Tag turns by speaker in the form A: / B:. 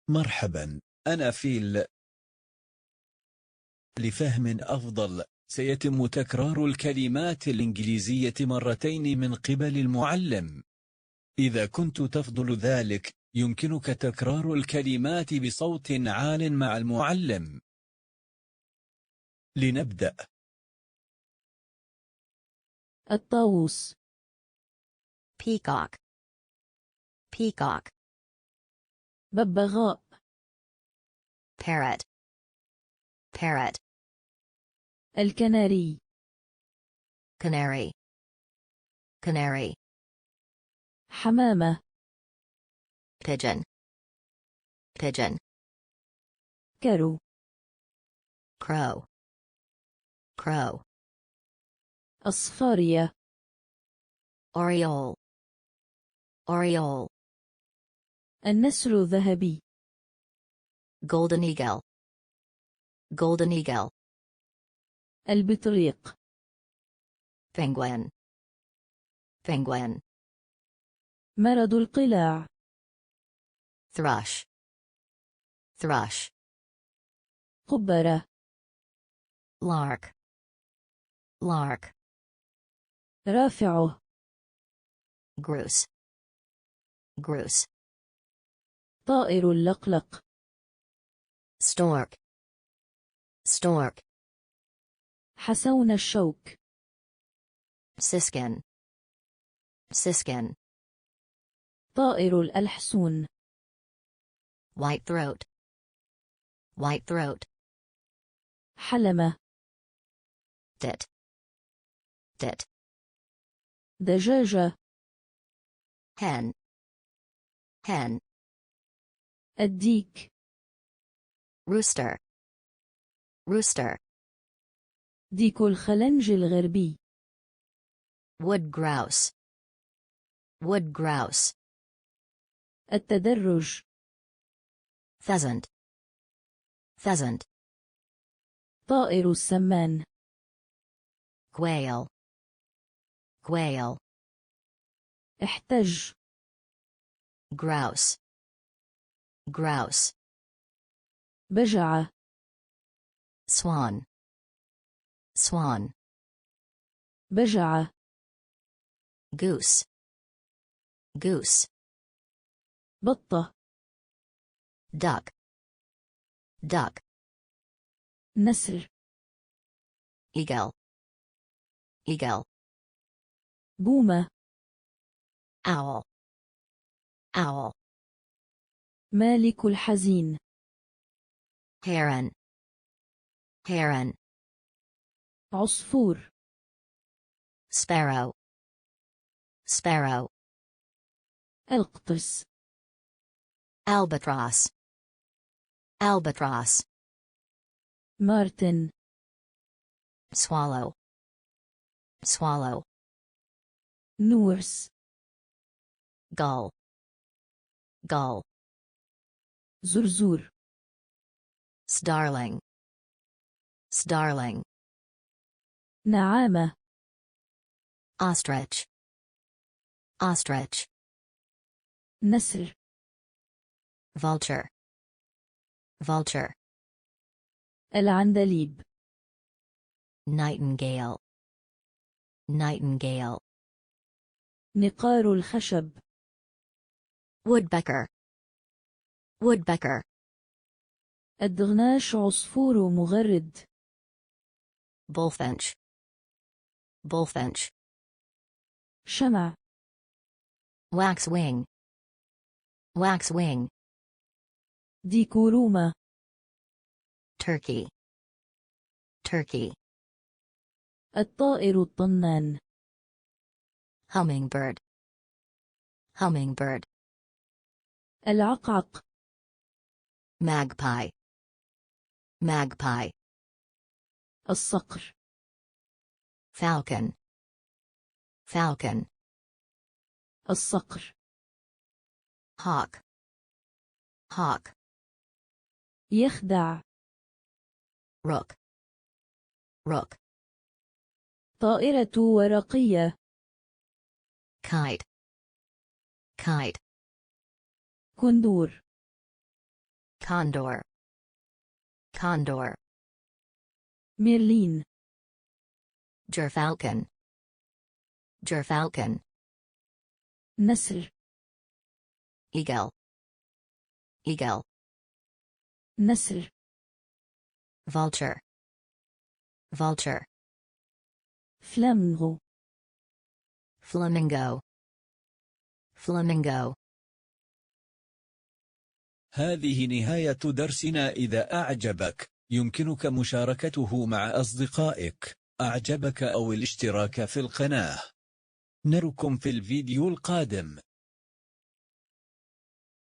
A: مرحبا، أنا فيل. لفهم أفضل سيتم تكرار الكلمات الإنجليزية مرتين من قبل المعلم. إذا كنت تفضل ذلك يمكنك تكرار الكلمات بصوت عال مع المعلم. لنبدأ.
B: الطاووس.
C: peacock, peacock.
B: ببغاء.
C: parrot, parrot.
B: الكناري.
C: canary, canary.
B: حمامة.
C: pigeon, pigeon.
B: كرو.
C: crow, crow.
B: الصفارية.
C: oriole, oriole.
B: النسر ذهبي.
C: golden eagle, golden eagle.
B: البطريق.
C: penguin, penguin.
B: مرض القلاع.
C: thrush, thrush.
B: قبرة.
C: lark, lark.
B: رافعه.
C: grouse, grouse.
B: طائر اللقلق.
C: stork, stork.
B: حسون الشوك.
C: siskin, siskin.
B: طائر الحسون.
C: white throat, white throat.
B: حلمة.
C: tit, tit.
B: دجاجة.
C: hen, hen.
B: الديك.
C: rooster, rooster.
B: ديك الخلنج الغربي.
C: wood grouse, wood grouse.
B: التدرج.
C: pheasant, pheasant.
B: طائر السمان.
C: quail, quail.
B: احتج.
C: grouse, grouse.
B: بجعة.
C: swan, swan.
B: بجعة.
C: goose, goose.
B: بطة.
C: duck, duck.
B: نسر.
C: eagle, eagle.
B: بومة.
C: owl, owl.
B: مالك الحزين.
C: heron, heron.
B: عصفور.
C: sparrow, sparrow.
B: القطس.
C: albatross, albatross.
B: مارتن.
C: swallow, swallow.
B: نورس.
C: gull, gull.
B: زرزور.
C: starling, starling.
B: نعامة.
C: ostrich, ostrich.
B: نسر.
C: vulture, vulture.
B: العندليب.
C: nightingale, nightingale.
B: نقار الخشب.
C: woodpecker, woodpecker.
B: الدغناش عصفور مغرد.
C: bullfinch, bullfinch.
B: شمع.
C: waxwing, waxwing.
B: ديكورومة.
C: turkey, turkey.
B: الطائر الطنان.
C: hummingbird, hummingbird.
B: العقعق.
C: magpie, magpie.
B: الصقر.
C: falcon, falcon.
B: الصقر.
C: hawk, hawk.
B: يخدع.
C: rook, rook.
B: طائرة ورقية.
C: kite, kite.
B: كندور.
C: Condor. Condor.
B: ميرلين.
C: Gerfalcon. Gerfalcon.
B: نسر.
C: Eagle. Eagle.
B: نسر.
C: Vulture. Vulture.
B: فلامنغو.
C: Flamingo. Flamingo.
A: هذه نهاية درسنا. إذا أعجبك يمكنك مشاركته مع أصدقائك. أعجبك أو الاشتراك في القناة. نراكم في الفيديو القادم.